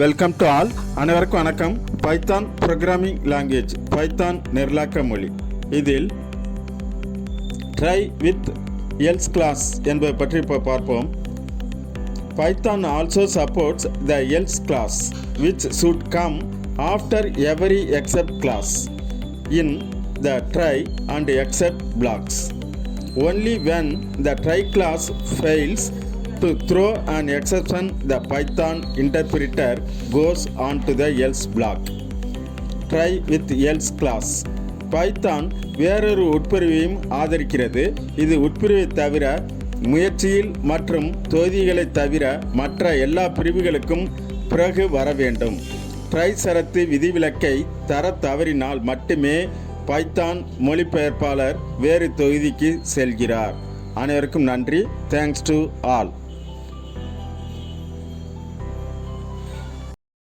Welcome to all. அனைவருக்கும் வணக்கம். Python programming language, Python நிரலாக்க மொழி. இதில் ட்ரை வித் எல்ஸ் கிளாஸ் என்பதை பற்றி இப்போ பார்ப்போம். Python also supports the else class which should come after every except class in the try and except blocks. Only when the try class fails to throw an exception, the Python interpreter goes on to the else block. Try with else class. Python வேறொரு உட்பிரிவையும் ஆதரிக்கிறது. இது உட்பிரிவை தவிர முயற்சியில் மற்றும் தொகுதிகளை தவிர மற்ற எல்லா பிரிவுகளுக்கும் பிறகு வர வேண்டும். ட்ரை சரத்து விதிவிலக்கை தர தவறினால் மட்டுமே பைத்தான் மொழிபெயர்ப்பாளர் வேறு தொகுதிக்கு செல்கிறார். அனைவருக்கும் நன்றி. Thanks to all.